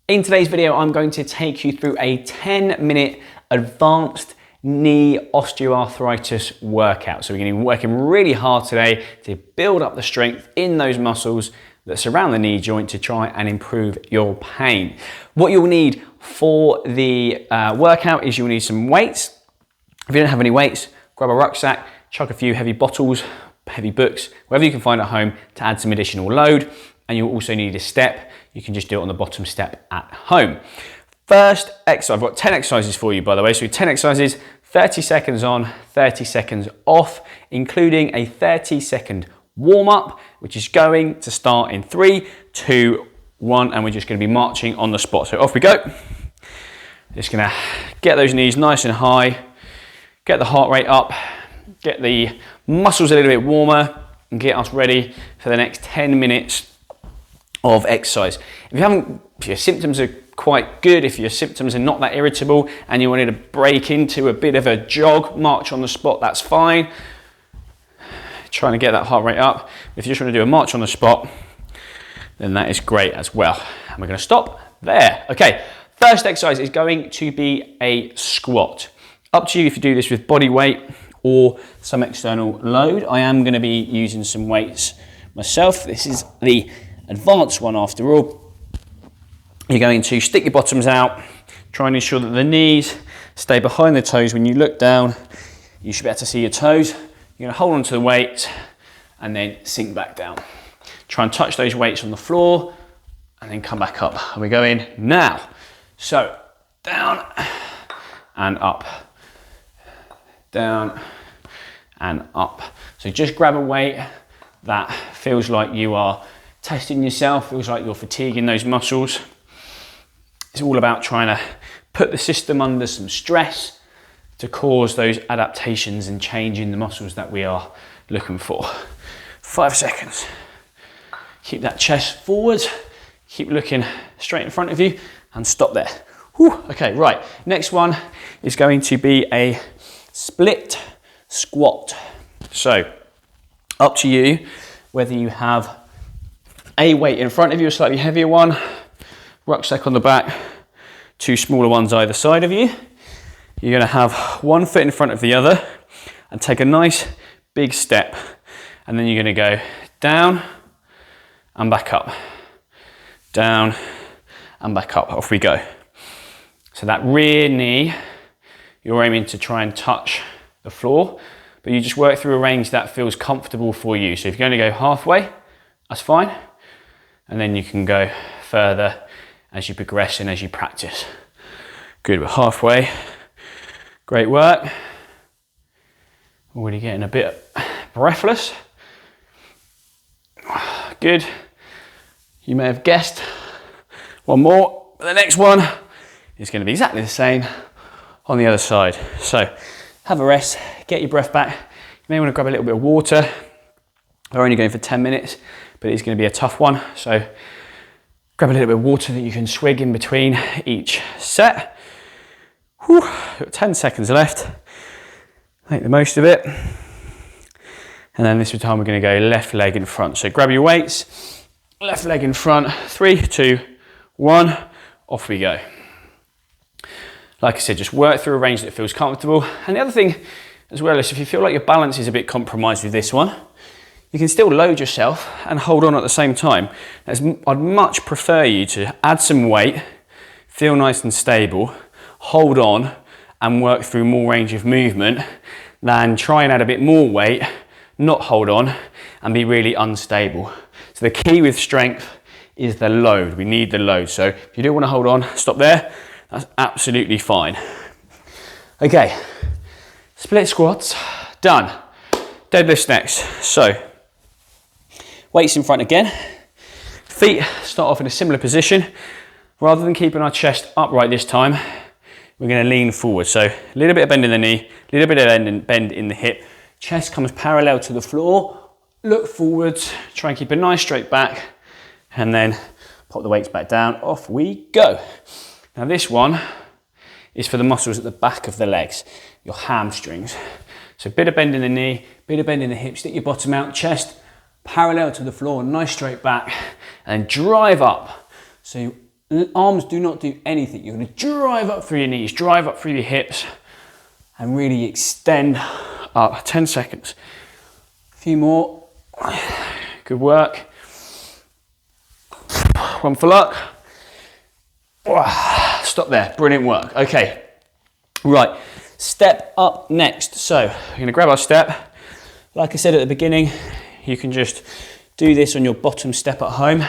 In today's video, I'm going to take you through a 10-minute advanced knee osteoarthritis workout. So we're going to be working really hard today to build up the strength in those muscles that surround the knee joint to try and improve your pain. What you'll need for the workout is you'll need some weights. If you don't have any weights, grab a rucksack, chuck a few heavy bottles, heavy books, wherever you can find at home to add some additional load. And you'll also need a step. You can just do it on the bottom step at home. First exercise, I've got 10 exercises for you, by the way. So 10 exercises, 30 seconds on, 30 seconds off, including a 30-second warm-up, which is going to start in 3, 2, 1, and we're just going to be marching on the spot. So off we go. Just going to get those knees nice and high, get the heart rate up, get the muscles a little bit warmer, and get us ready for the next 10 minutes of exercise. If your symptoms are quite good, if your symptoms are not that irritable and you wanted to break into a bit of a jog, march on the spot, that's fine. Trying to get that heart rate up. If you just want to do a march on the spot, then that is great as well. And we're going to stop there. Okay, first exercise is going to be a squat. Up to you if you do this with body weight or some external load. I am going to be using some weights myself. This is the advanced one after all. You're going to stick your bottoms out, try and ensure that the knees stay behind the toes. When you look down, you should be able to see your toes. You're going to hold on to the weights and then sink back down. Try and touch those weights on the floor and then come back up. And we go in now. So down and up, down and up. So just grab a weight that feels like you are testing yourself, feels like you're fatiguing those muscles. It's all about trying to put the system under some stress to cause those adaptations and change in the muscles that we are looking for. 5 seconds. Keep that chest forward, keep looking straight in front of you and stop there. Whew. Okay, right. Next one is going to be a split squat. So up to you whether you have a weight in front of you, a slightly heavier one, rucksack on the back, 2 smaller ones either side of you. You're going to have one foot in front of the other and take a nice big step, and then you're going to go down and back up, down and back up. Off we go. So that rear knee, you're aiming to try and touch the floor, but you just work through a range that feels comfortable for you. So if you're going to go halfway, that's fine. And then you can go further as you progress and as you practice. Good, we're halfway. Great work. Already getting a bit breathless. Good. You may have guessed. One more. The next one is going to be exactly the same on the other side. So have a rest, get your breath back. You may want to grab a little bit of water. We're only going for 10 minutes, but it's going to be a tough one. So grab a little bit of water that you can swig in between each set. Whew, 10 seconds left. Make the most of it. And then this time we're going to go left leg in front. So grab your weights, left leg in front, 3, 2, 1, off we go. Like I said, just work through a range that feels comfortable. And the other thing as well is if you feel like your balance is a bit compromised with this one, you can still load yourself and hold on at the same time. I'd much prefer you to add some weight, feel nice and stable, hold on and work through more range of movement than try and add a bit more weight, not hold on and be really unstable. So the key with strength is the load. We need the load. So if you do want to hold on, stop there. That's absolutely fine. Okay, split squats, done. Deadlifts next. So weights in front again. Feet start off in a similar position. Rather than keeping our chest upright this time, we're going to lean forward. So a little bit of bend in the knee, a little bit of bend in the hip. Chest comes parallel to the floor. Look forwards, try and keep a nice straight back, and then pop the weights back down. Off we go. Now this one is for the muscles at the back of the legs, your hamstrings. So a bit of bend in the knee, bit of bend in the hip, stick your bottom out, chest parallel to the floor, nice straight back, and drive up. So arms do not do anything. You're going to drive up through your knees, drive up through your hips, and really extend up. 10 seconds. A few more. Good work. One for luck. Stop there. Brilliant work. Okay. Right. Step up next. So we're going to grab our step. Like I said at the beginning, you can just do this on your bottom step at home.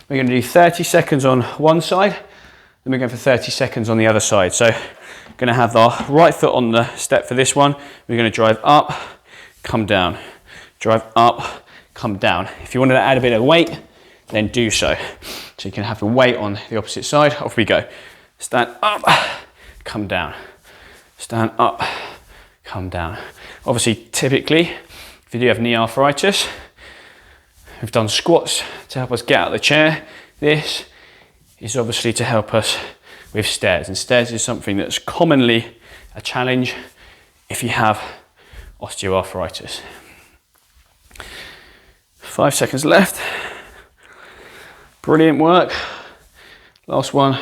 We're going to do 30 seconds on one side, then we're going for 30 seconds on the other side. So we're going to have our right foot on the step for this one. We're going to drive up, come down, drive up, come down. If you wanted to add a bit of weight, then do so. So you can have the weight on the opposite side. Off we go. Stand up, come down. Stand up, come down. Obviously, typically, if you do have knee arthritis, we've done squats to help us get out of the chair. This is obviously to help us with stairs. And stairs is something that's commonly a challenge if you have osteoarthritis. 5 seconds left. Brilliant work. Last one.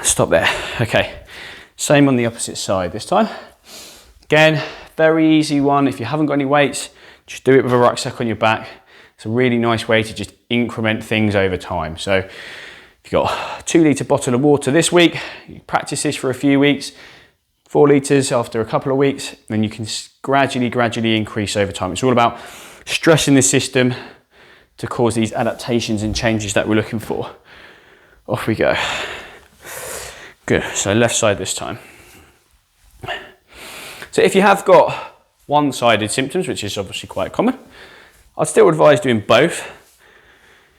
Stop there. Okay. Same on the opposite side this time. Again, very easy one. If you haven't got any weights, just do it with a rucksack on your back. It's a really nice way to just increment things over time. So if you've got a 2 litre bottle of water this week, you practice this for a few weeks, 4 litres after a couple of weeks, then you can gradually increase over time. It's all about stressing the system to cause these adaptations and changes that we're looking for. Off we go. Good, so left side this time. So if you have got one-sided symptoms, which is obviously quite common, I'd still advise doing both,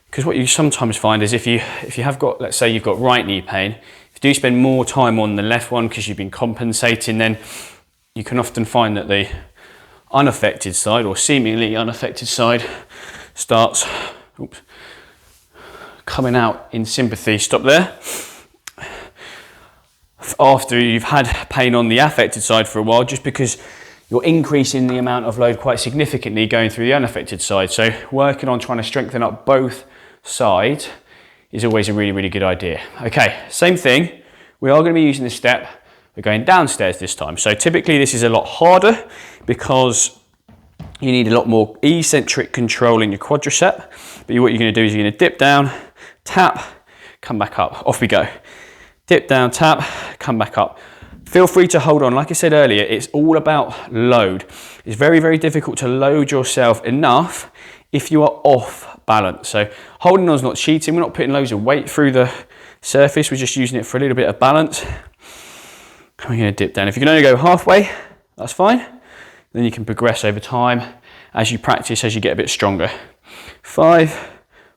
because what you sometimes find is if you have got, let's say you've got right knee pain, if you do spend more time on the left one because you've been compensating, then you can often find that the unaffected side or seemingly unaffected side starts coming out in sympathy. Stop there. After you've had pain on the affected side for a while, just because you're increasing the amount of load quite significantly going through the unaffected side. So working on trying to strengthen up both sides is always a really good idea. Okay, same thing. We are going to be using the step. We're going downstairs this time. So typically this is a lot harder because you need a lot more eccentric control in your quadricep. But what you're going to do is you're going to dip down, tap, come back up. Off we go. Dip down, tap, come back up. Feel free to hold on. Like I said earlier, it's all about load. It's very difficult to load yourself enough if you are off balance. So holding on is not cheating. We're not putting loads of weight through the surface. We're just using it for a little bit of balance. And we're going to dip down. If you can only go halfway, that's fine. Then you can progress over time as you practice, as you get a bit stronger. 5,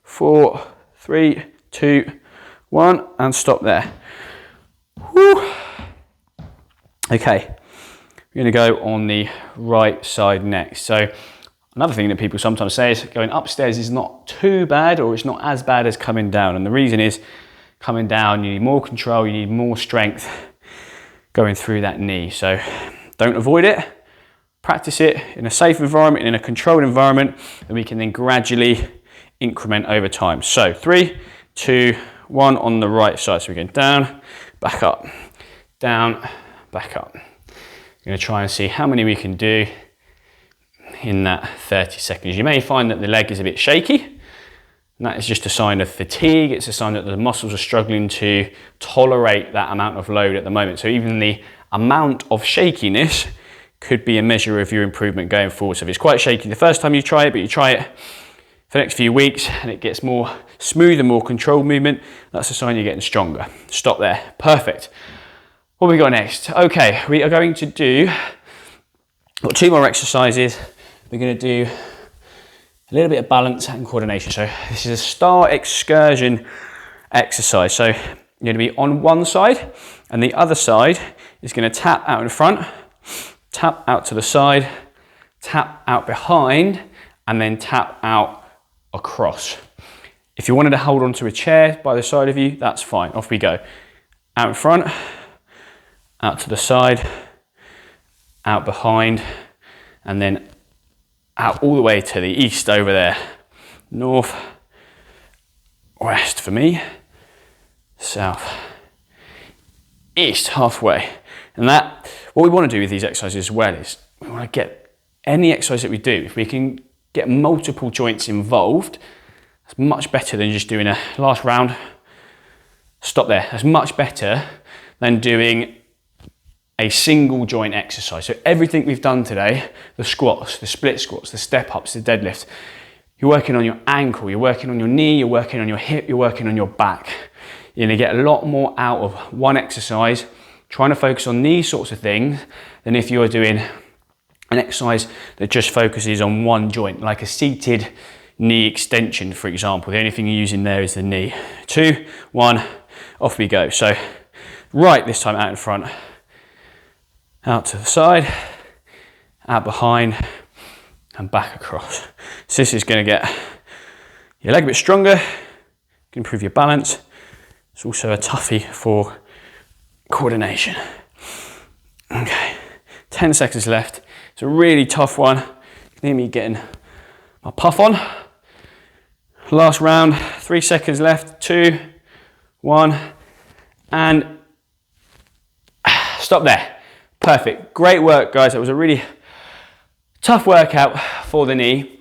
4, 3, 2, 1, and stop there. Whew. Okay, we're going to go on the right side next. So another thing that people sometimes say is going upstairs is not too bad, or it's not as bad as coming down. And the reason is coming down, you need more control, you need more strength going through that knee. So don't avoid it, practice it in a safe environment, in a controlled environment, and we can then gradually increment over time. So 3, 2, 1 on the right side. So we're going down, back up, down, back up. We're going to try and see how many we can do in that 30 seconds. You may find that the leg is a bit shaky, and that is just a sign of fatigue. It's a sign that the muscles are struggling to tolerate that amount of load at the moment. So even the amount of shakiness could be a measure of your improvement going forward. So if it's quite shaky the first time you try it, but you try it for the next few weeks and it gets more smooth and more controlled movement, that's a sign you're getting stronger. Stop there. Perfect. What have we got next? Okay, we are going to do, got 2 more exercises. We're going to do a little bit of balance and coordination. So this is a star excursion exercise. So you're going to be on one side and the other side is going to tap out in front, tap out to the side, tap out behind, and then tap out across. If you wanted to hold onto a chair by the side of you, that's fine. Off we go. Out in front, out to the side, out behind, and then out all the way to the east over there. North, west for me, south, east, halfway. And that, what we want to do with these exercises as well is we want to get any exercise that we do, if we can get multiple joints involved, that's much better than just doing a last round, stop there. That's much better than doing a single joint exercise. So everything we've done today, the squats, the split squats, the step ups, the deadlift, you're working on your ankle, you're working on your knee, you're working on your hip, you're working on your back. You're gonna get a lot more out of one exercise, trying to focus on these sorts of things, than if you're doing an exercise that just focuses on one joint, like a seated knee extension, for example. The only thing you're using there is the knee. 2, 1, off we go. So right this time out in front, out to the side, out behind, and back across. So this is going to get your leg a bit stronger, can improve your balance. It's also a toughie for coordination. Okay, 10 seconds left. It's a really tough one. You can hear me getting my puff on. Last round, 3 seconds left, 2, 1, and stop there. Perfect, great work guys. That was a really tough workout for the knee.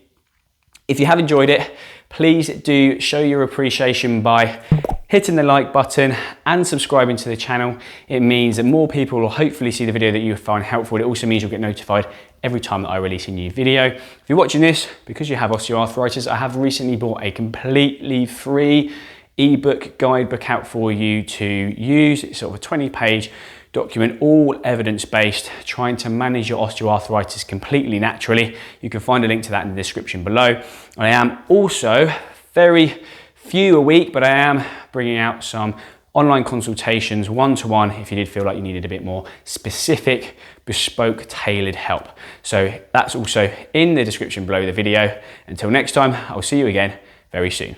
If you have enjoyed it, please do show your appreciation by hitting the like button and subscribing to the channel. It means that more people will hopefully see the video that you find helpful. It also means you'll get notified every time that I release a new video. If you're watching this because you have osteoarthritis, I have recently brought a completely free ebook guidebook out for you to use. It's sort of a 20-page document, all evidence-based, trying to manage your osteoarthritis completely naturally. You can find a link to that in the description below. I am also very few a week, but I am bringing out some online consultations, one-to-one, if you did feel like you needed a bit more specific, bespoke, tailored help. So that's also in the description below the video. Until next time, I'll see you again very soon.